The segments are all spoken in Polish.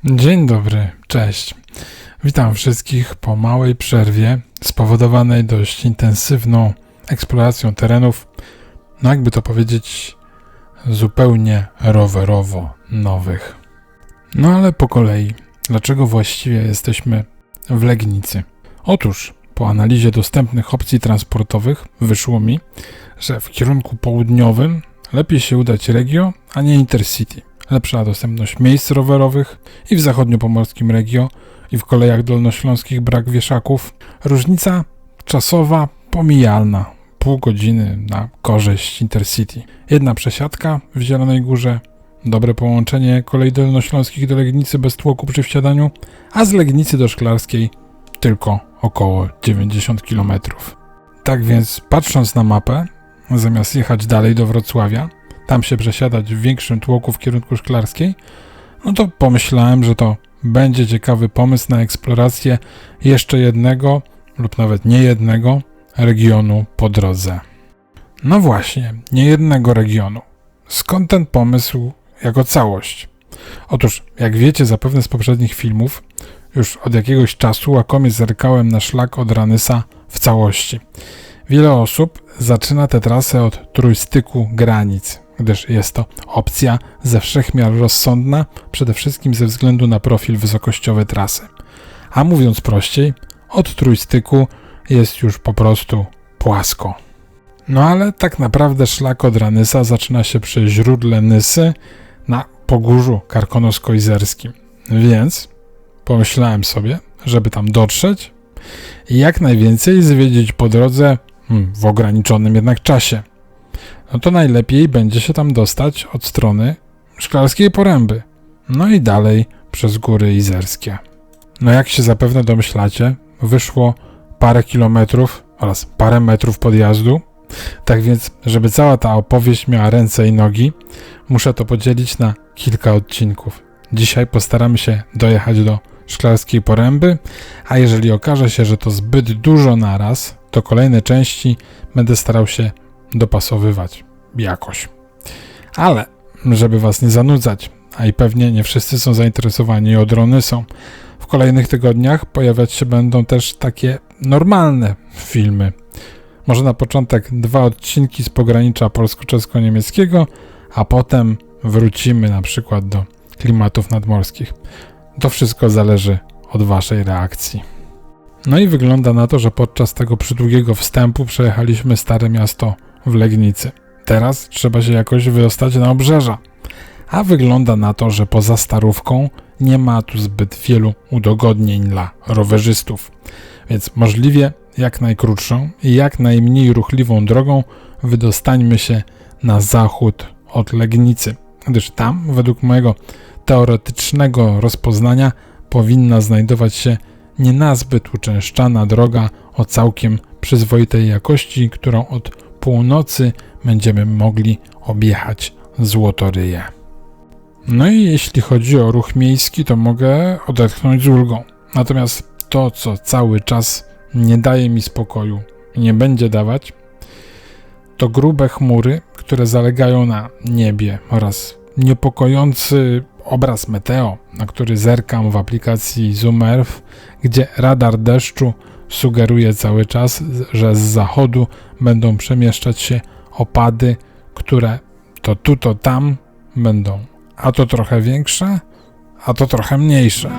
Dzień dobry, cześć. Witam wszystkich po małej przerwie spowodowanej dość intensywną eksploracją terenów, jakby to powiedzieć, zupełnie rowerowo nowych. Ale po kolei, dlaczego właściwie jesteśmy w Legnicy? Otóż po analizie dostępnych opcji transportowych wyszło mi, że w kierunku południowym lepiej się udać Regio, a nie Intercity. Lepsza dostępność miejsc rowerowych i w zachodniopomorskim Regio, i w kolejach dolnośląskich brak wieszaków. Różnica czasowa pomijalna, pół godziny na korzyść Intercity. Jedna przesiadka w Zielonej Górze, dobre połączenie kolei dolnośląskich do Legnicy bez tłoku przy wsiadaniu, a z Legnicy do Szklarskiej tylko około 90 km. Tak więc patrząc na mapę, zamiast jechać dalej do Wrocławia, tam się przesiadać w większym tłoku w kierunku Szklarskiej, to pomyślałem, że to będzie ciekawy pomysł na eksplorację jeszcze jednego lub nawet nie jednego regionu po drodze. No właśnie, nie jednego regionu. Skąd ten pomysł jako całość? Otóż, jak wiecie zapewne z poprzednich filmów, już od jakiegoś czasu łakomie zerkałem na szlak od Ranysa w całości. Wiele osób zaczyna tę trasę od trójstyku granic, gdyż jest to opcja ze wszechmiar rozsądna, przede wszystkim ze względu na profil wysokościowy trasy. A mówiąc prościej, od trójstyku jest już po prostu płasko. Ale tak naprawdę szlak od Ranysa zaczyna się przy źródle Nysy na Pogórzu Karkonosko-Izerskim. Więc pomyślałem sobie, żeby tam dotrzeć i jak najwięcej zwiedzić po drodze w ograniczonym jednak czasie. To najlepiej będzie się tam dostać od strony Szklarskiej Poręby, i dalej przez Góry Izerskie. Jak się zapewne domyślacie, wyszło parę kilometrów oraz parę metrów podjazdu, tak więc, żeby cała ta opowieść miała ręce i nogi, muszę to podzielić na kilka odcinków. Dzisiaj postaramy się dojechać do Szklarskiej Poręby, a jeżeli okaże się, że to zbyt dużo naraz, to kolejne części będę starał się dopasowywać jakoś. Ale, żeby was nie zanudzać, a i pewnie nie wszyscy są zainteresowani odrony są, w kolejnych tygodniach pojawiać się będą też takie normalne filmy. Może na początek 2 odcinki z pogranicza polsko-czesko-niemieckiego, a potem wrócimy na przykład do klimatów nadmorskich. To wszystko zależy od waszej reakcji. I wygląda na to, że podczas tego przydługiego wstępu przejechaliśmy Stare Miasto w Legnicy. Teraz trzeba się jakoś wydostać na obrzeża. A wygląda na to, że poza Starówką nie ma tu zbyt wielu udogodnień dla rowerzystów. Więc możliwie jak najkrótszą i jak najmniej ruchliwą drogą wydostańmy się na zachód od Legnicy, gdyż tam, według mojego teoretycznego rozpoznania, powinna znajdować się nie nazbyt uczęszczana droga o całkiem przyzwoitej jakości, którą od północy będziemy mogli objechać Złotoryję. I jeśli chodzi o ruch miejski, to mogę odetchnąć z ulgą. Natomiast to, co cały czas nie daje mi spokoju i nie będzie dawać, to grube chmury, które zalegają na niebie oraz niepokojący obraz meteo, na który zerkam w aplikacji Zoom Earth, gdzie radar deszczu sugeruje cały czas, że z zachodu będą przemieszczać się opady, które to tu, to tam będą a to trochę większe, a to trochę mniejsze.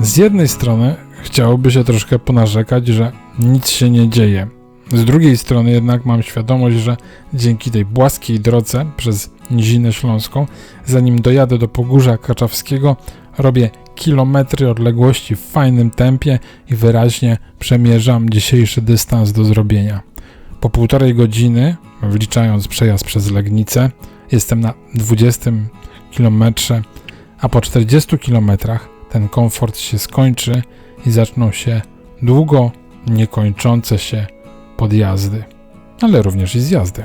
Z jednej strony chciałoby się troszkę ponarzekać, że nic się nie dzieje. Z drugiej strony jednak mam świadomość, że dzięki tej płaskiej drodze przez Nizinę Śląską, zanim dojadę do Pogórza Kaczawskiego, robię kilometry odległości w fajnym tempie i wyraźnie przemierzam dzisiejszy dystans do zrobienia. Po 1,5 godziny, wliczając przejazd przez Legnicę, jestem na 20 kilometrze, a po 40 kilometrach ten komfort się skończy i zaczną się długo niekończące się podjazdy, ale również i zjazdy.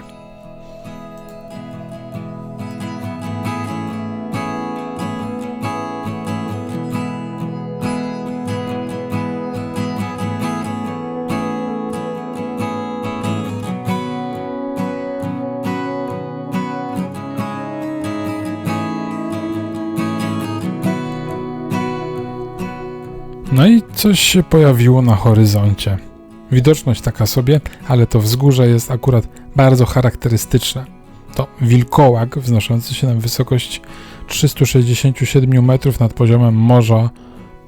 No i coś się pojawiło na horyzoncie. Widoczność taka sobie, ale to wzgórze jest akurat bardzo charakterystyczne. To wilkołak wznoszący się na wysokość 367 metrów nad poziomem morza,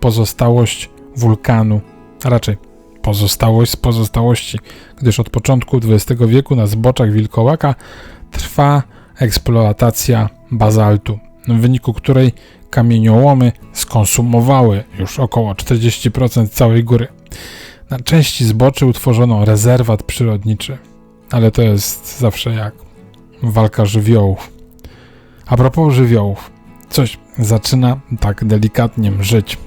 pozostałość wulkanu, a raczej pozostałość z pozostałości, gdyż od początku XX wieku na zboczach wilkołaka trwa eksploatacja bazaltu, w wyniku której kamieniołomy skonsumowały już około 40% całej góry. Na części zboczy utworzono rezerwat przyrodniczy, ale to jest zawsze jak walka żywiołów. A propos żywiołów, coś zaczyna tak delikatnie mrzeć.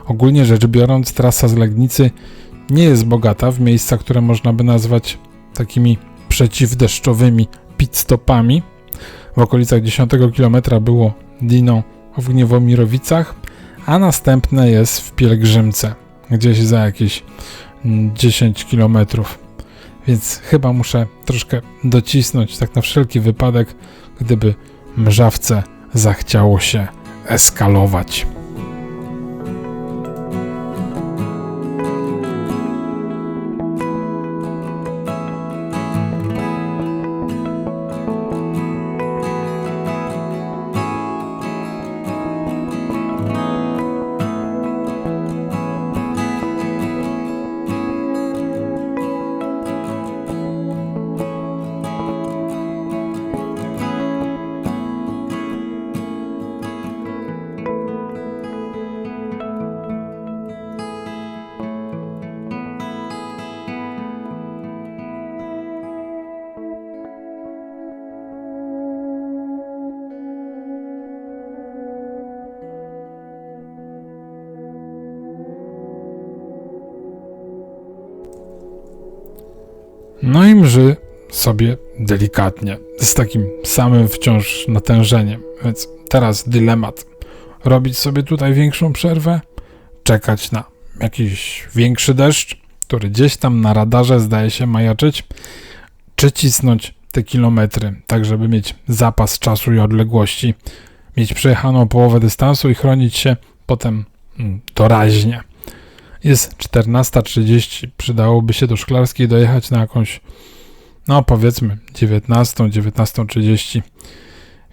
Ogólnie rzecz biorąc, trasa z Legnicy nie jest bogata w miejsca, które można by nazwać takimi przeciwdeszczowymi pit-stopami. W okolicach 10 km było Dino w Gniewomirowicach, a następne jest w Pielgrzymce, gdzieś za jakieś 10 km. Więc chyba muszę troszkę docisnąć, tak na wszelki wypadek, gdyby mrzawce zachciało się eskalować. No i mrzy sobie delikatnie, z takim samym wciąż natężeniem. Więc teraz dylemat. Robić sobie tutaj większą przerwę? Czekać na jakiś większy deszcz, który gdzieś tam na radarze zdaje się majaczyć? Czy cisnąć te kilometry, tak żeby mieć zapas czasu i odległości, mieć przejechaną połowę dystansu i chronić się potem doraźnie? Jest 14:30, przydałoby się do Szklarskiej dojechać na jakąś, no powiedzmy 19:30,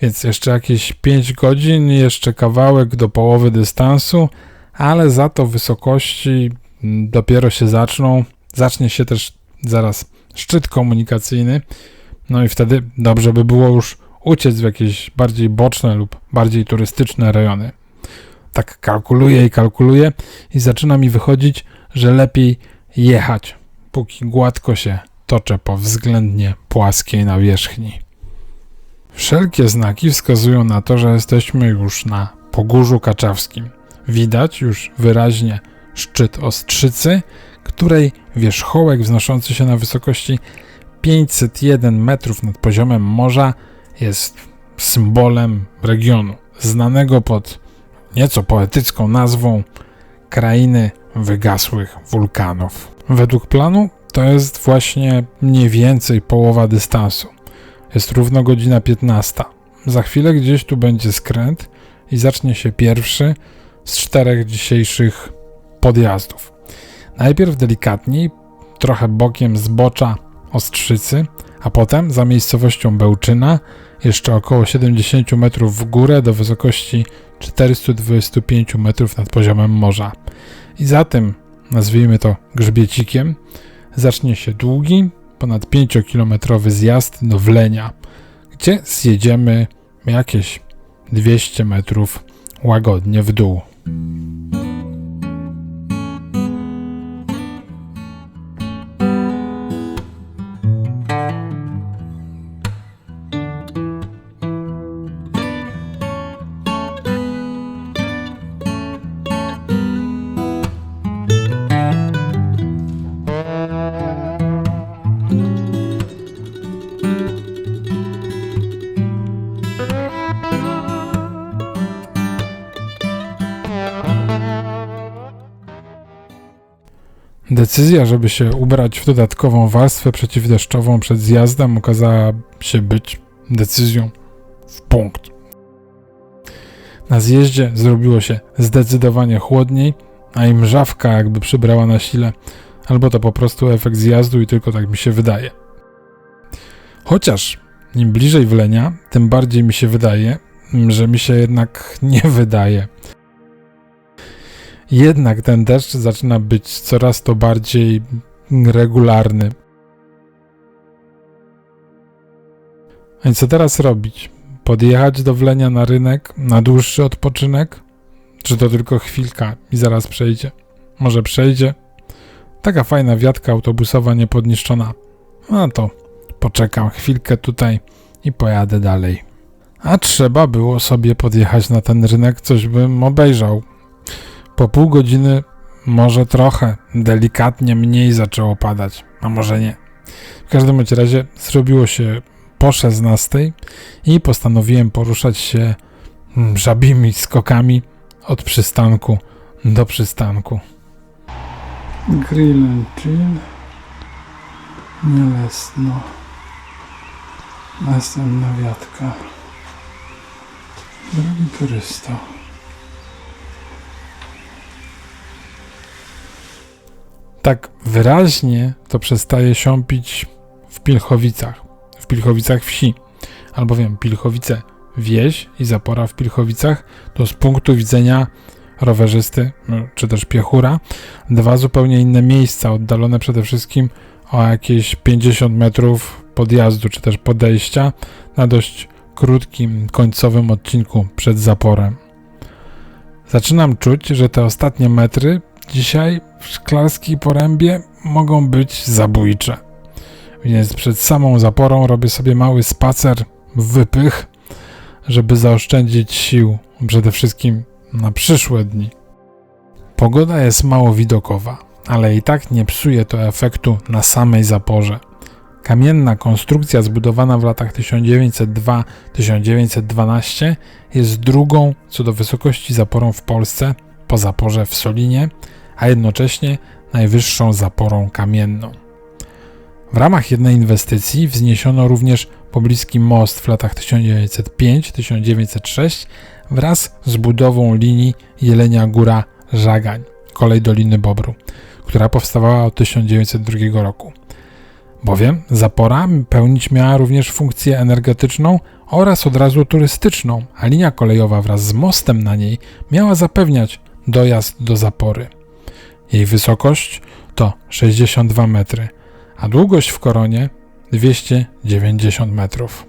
więc jeszcze jakieś 5 godzin, jeszcze kawałek do połowy dystansu, ale za to wysokości dopiero się zacznie się też zaraz szczyt komunikacyjny, no i wtedy dobrze by było już uciec w jakieś bardziej boczne lub bardziej turystyczne rejony. Tak kalkuluję i zaczyna mi wychodzić, że lepiej jechać, póki gładko się toczę po względnie płaskiej nawierzchni. Wszelkie znaki wskazują na to, że jesteśmy już na Pogórzu Kaczawskim. Widać już wyraźnie szczyt Ostrzycy, której wierzchołek wznoszący się na wysokości 501 metrów nad poziomem morza jest symbolem regionu, znanego pod nieco poetycką nazwą Krainy Wygasłych Wulkanów. Według planu to jest właśnie mniej więcej połowa dystansu. Jest równo godzina 15. Za chwilę gdzieś tu będzie skręt i zacznie się pierwszy z 4 dzisiejszych podjazdów. Najpierw delikatniej, trochę bokiem zbocza Ostrzycy, a potem za miejscowością Bełczyna jeszcze około 70 metrów w górę do wysokości 425 metrów nad poziomem morza. I za tym, nazwijmy to grzbiecikiem, zacznie się długi, ponad 5-kilometrowy zjazd do Wlenia, gdzie zjedziemy jakieś 200 metrów łagodnie w dół. Decyzja, żeby się ubrać w dodatkową warstwę przeciwdeszczową przed zjazdem okazała się być decyzją w punkt. Na zjeździe zrobiło się zdecydowanie chłodniej, a i mrzawka jakby przybrała na sile, albo to po prostu efekt zjazdu i tylko tak mi się wydaje. Chociaż im bliżej Wlenia, tym bardziej mi się wydaje, że mi się jednak nie wydaje. Jednak ten deszcz zaczyna być coraz to bardziej regularny. A i co teraz robić? Podjechać do Wlenia na rynek, na dłuższy odpoczynek? Czy to tylko chwilka i zaraz przejdzie? Może przejdzie? Taka fajna wiatka autobusowa niepodniszczona. No to poczekam chwilkę tutaj i pojadę dalej. A trzeba było sobie podjechać na ten rynek, coś bym obejrzał. Po pół godziny może trochę, delikatnie mniej zaczęło padać, a może nie. W każdym razie zrobiło się po 16 i postanowiłem poruszać się żabimi skokami od przystanku do przystanku. Grill and chill, Nielesno, następna wiatka. Drogi turysto. Tak wyraźnie to przestaje siąpić w Pilchowicach wsi, albowiem Pilchowice wieś i zapora w Pilchowicach to z punktu widzenia rowerzysty, czy też piechura, dwa zupełnie inne miejsca, oddalone przede wszystkim o jakieś 50 metrów podjazdu, czy też podejścia na dość krótkim, końcowym odcinku przed zaporem. Zaczynam czuć, że te ostatnie metry dzisiaj w Szklarskiej Porębie mogą być zabójcze. Więc przed samą zaporą robię sobie mały spacer, wypych, żeby zaoszczędzić sił przede wszystkim na przyszłe dni. Pogoda jest mało widokowa, ale i tak nie psuje to efektu na samej zaporze. Kamienna konstrukcja zbudowana w latach 1902-1912 jest drugą co do wysokości zaporą w Polsce po zaporze w Solinie, a jednocześnie najwyższą zaporą kamienną. W ramach jednej inwestycji wzniesiono również pobliski most w latach 1905-1906 wraz z budową linii Jelenia Góra-Żagań, kolej Doliny Bobru, która powstawała od 1902 roku. Bowiem zapora pełnić miała również funkcję energetyczną oraz od razu turystyczną, a linia kolejowa wraz z mostem na niej miała zapewniać dojazd do zapory. Jej wysokość to 62 metry, a długość w koronie 290 metrów.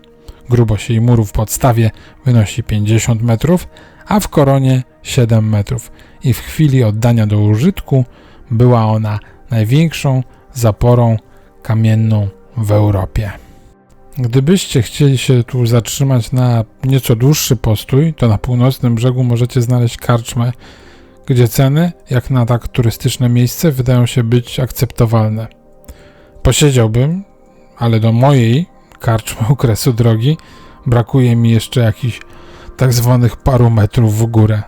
Grubość jej muru w podstawie wynosi 50 metrów, a w koronie 7 metrów i w chwili oddania do użytku była ona największą zaporą kamienną w Europie. Gdybyście chcieli się tu zatrzymać na nieco dłuższy postój, to na północnym brzegu możecie znaleźć karczmę, gdzie ceny, jak na tak turystyczne miejsce, wydają się być akceptowalne. Posiedziałbym, ale do mojej karczmy u kresu drogi brakuje mi jeszcze jakichś tak zwanych paru metrów w górę.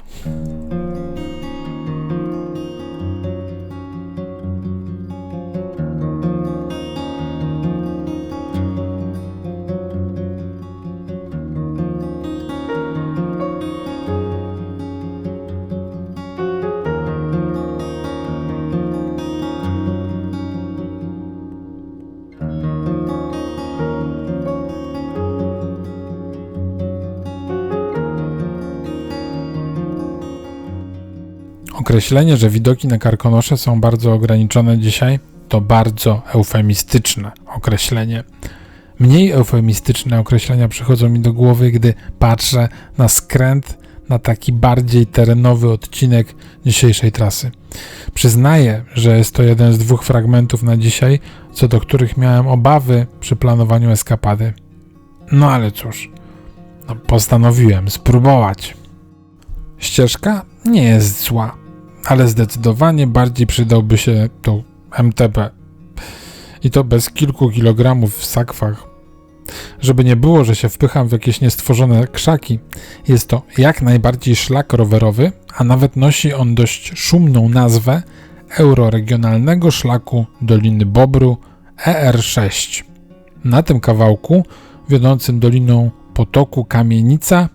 Określenie, że widoki na Karkonosze są bardzo ograniczone dzisiaj, to bardzo eufemistyczne określenie. Mniej eufemistyczne określenia przychodzą mi do głowy, gdy patrzę na skręt na taki bardziej terenowy odcinek dzisiejszej trasy. Przyznaję, że jest to jeden z dwóch fragmentów na dzisiaj, co do których miałem obawy przy planowaniu eskapady. No ale cóż, postanowiłem spróbować. Ścieżka nie jest zła, ale zdecydowanie bardziej przydałby się tu MTB. I to bez kilku kilogramów w sakwach. Żeby nie było, że się wpycham w jakieś niestworzone krzaki, jest to jak najbardziej szlak rowerowy, a nawet nosi on dość szumną nazwę euroregionalnego szlaku Doliny Bobru ER6. Na tym kawałku, wiodącym doliną potoku Kamienica,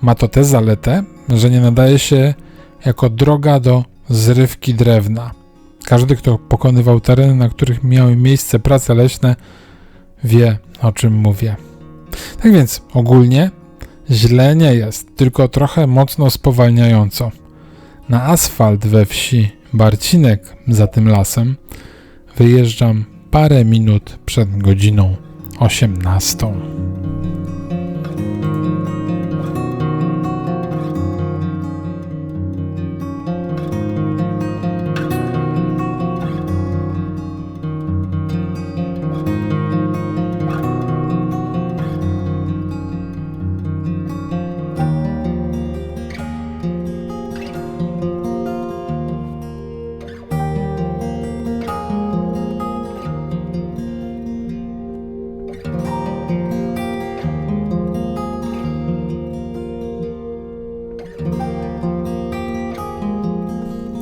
ma to tę zaletę, że nie nadaje się jako droga do zrywki drewna. Każdy, kto pokonywał tereny, na których miały miejsce prace leśne, wie, o czym mówię. Tak więc ogólnie źle nie jest, tylko trochę mocno spowalniająco. Na asfalt we wsi Barcinek za tym lasem wyjeżdżam parę minut przed godziną 18.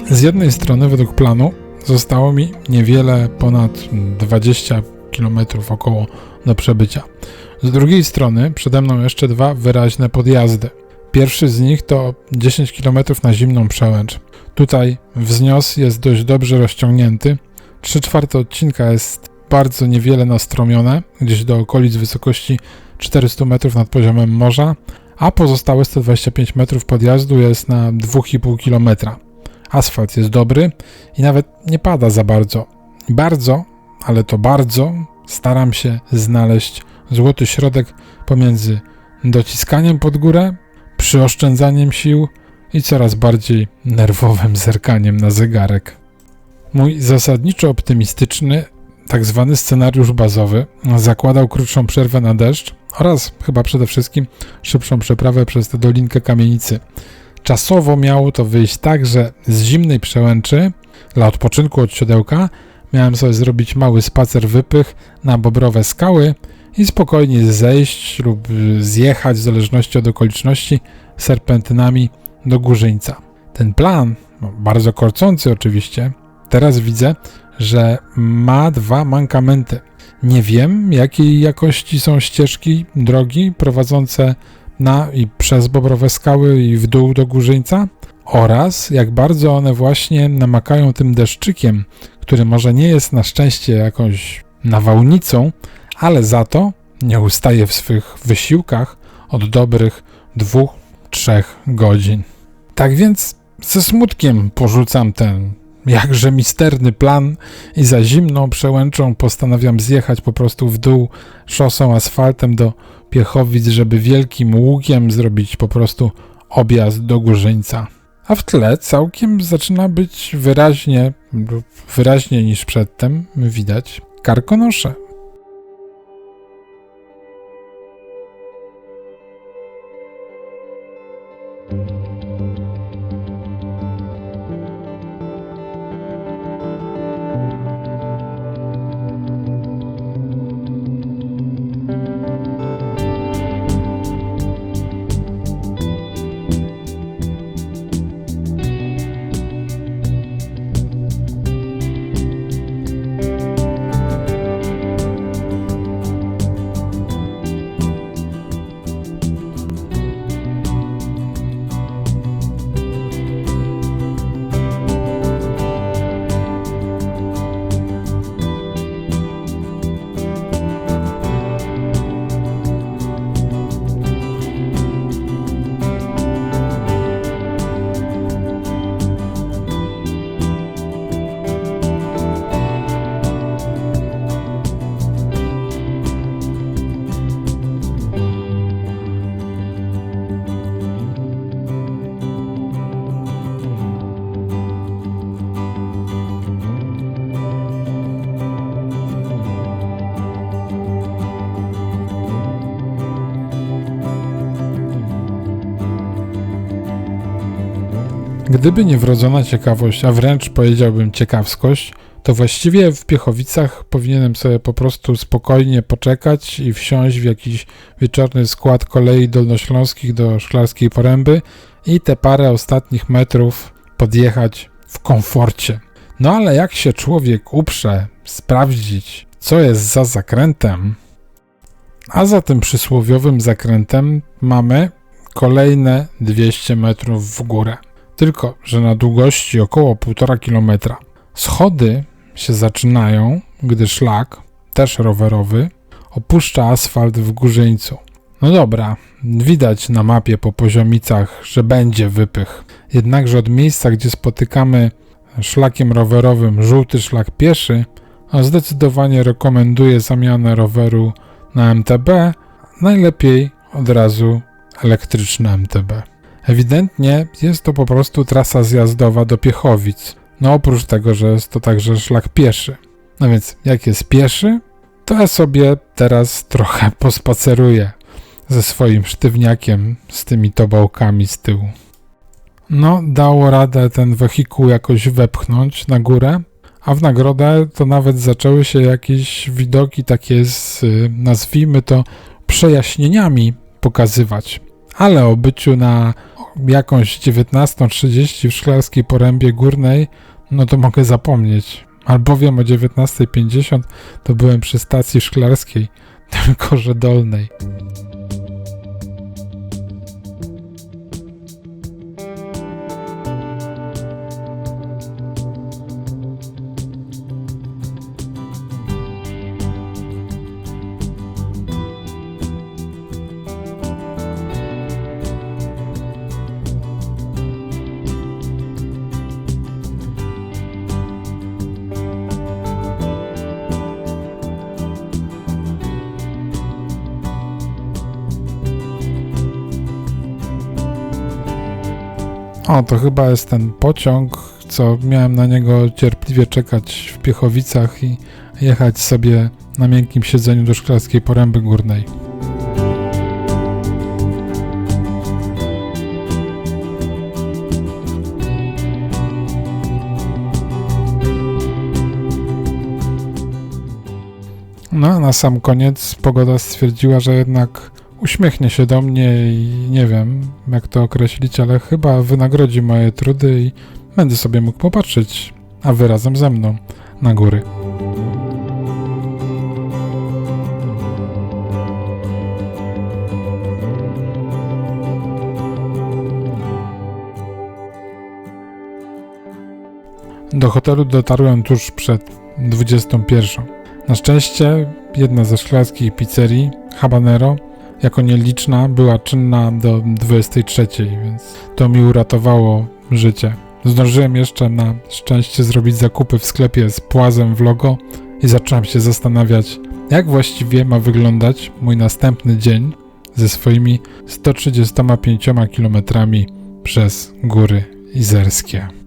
Z jednej strony według planu zostało mi niewiele ponad 20 km około do przebycia. Z drugiej strony przede mną jeszcze dwa wyraźne podjazdy. Pierwszy z nich to 10 km na zimną przełęcz. Tutaj wznios jest dość dobrze rozciągnięty. 3/4 odcinka jest bardzo niewiele nastromione, gdzieś do okolic wysokości 400 metrów nad poziomem morza, a pozostałe 125 metrów podjazdu jest na 2,5 km. Asfalt jest dobry i nawet nie pada za bardzo. Ale to bardzo staram się znaleźć złoty środek pomiędzy dociskaniem pod górę, przyoszczędzaniem sił i coraz bardziej nerwowym zerkaniem na zegarek. Mój zasadniczo optymistyczny, tak zwany scenariusz bazowy zakładał krótszą przerwę na deszcz oraz chyba przede wszystkim szybszą przeprawę przez tę Dolinkę Kamienicy. Czasowo miało to wyjść tak, że z zimnej przełęczy dla odpoczynku od siodełka miałem sobie zrobić mały spacer wypych na Bobrowe Skały i spokojnie zejść lub zjechać w zależności od okoliczności serpentynami do Górzyńca. Ten plan, bardzo korcący oczywiście, teraz widzę, że ma dwa mankamenty. Nie wiem, jakiej jakości są ścieżki, drogi prowadzące na i przez Bobrowe Skały i w dół do Górzyńca oraz jak bardzo one właśnie namakają tym deszczykiem, który może nie jest na szczęście jakąś nawałnicą, ale za to nie ustaje w swych wysiłkach od dobrych 2-3 godzin. Tak więc ze smutkiem porzucam ten jakże misterny plan i za zimną przełęczą postanawiam zjechać po prostu w dół szosą asfaltem do Piechowic, żeby wielkim łukiem zrobić po prostu objazd do Górzyńca. A w tle całkiem zaczyna być wyraźniej niż przedtem widać Karkonosze. Gdyby nie wrodzona ciekawość, a wręcz powiedziałbym ciekawskość, to właściwie w Piechowicach powinienem sobie po prostu spokojnie poczekać i wsiąść w jakiś wieczorny skład kolei dolnośląskich do Szklarskiej Poręby i te parę ostatnich metrów podjechać w komforcie. No ale jak się człowiek uprze sprawdzić, co jest za zakrętem, a za tym przysłowiowym zakrętem mamy kolejne 200 metrów w górę. Tylko że na długości około 1,5 kilometra. Schody się zaczynają, gdy szlak, też rowerowy, opuszcza asfalt w Górzyńcu. No dobra, widać na mapie po poziomicach, że będzie wypych. Jednakże od miejsca, gdzie spotykamy szlakiem rowerowym żółty szlak pieszy, zdecydowanie rekomenduję zamianę roweru na MTB, najlepiej od razu elektryczne MTB. Ewidentnie jest to po prostu trasa zjazdowa do Piechowic. No oprócz tego, że jest to także szlak pieszy. No więc jak jest pieszy, to ja sobie teraz trochę pospaceruję ze swoim sztywniakiem z tymi tobołkami z tyłu. No dało radę ten wehikuł jakoś wepchnąć na górę, a w nagrodę to nawet zaczęły się jakieś widoki takie z, nazwijmy to, przejaśnieniami pokazywać. Ale o byciu na jakąś 19:30 w Szklarskiej Porębie Górnej, no to mogę zapomnieć. Albowiem o 19:50 to byłem przy stacji szklarskiej, tylko że dolnej. O, to chyba jest ten pociąg, co miałem na niego cierpliwie czekać w Piechowicach i jechać sobie na miękkim siedzeniu do Szklarskiej Poręby Górnej. No a na sam koniec pogoda stwierdziła, że jednak uśmiechnie się do mnie i nie wiem, jak to określić, ale chyba wynagrodzi moje trudy i będę sobie mógł popatrzeć, a wy razem ze mną, na góry. Do hotelu dotarłem tuż przed 21. Na szczęście jedna ze szklarskich pizzerii, Habanero, jako nieliczna, była czynna do 23, więc to mi uratowało życie. Zdążyłem jeszcze na szczęście zrobić zakupy w sklepie z płazem w logo i zacząłem się zastanawiać, jak właściwie ma wyglądać mój następny dzień ze swoimi 135 km przez Góry Izerskie.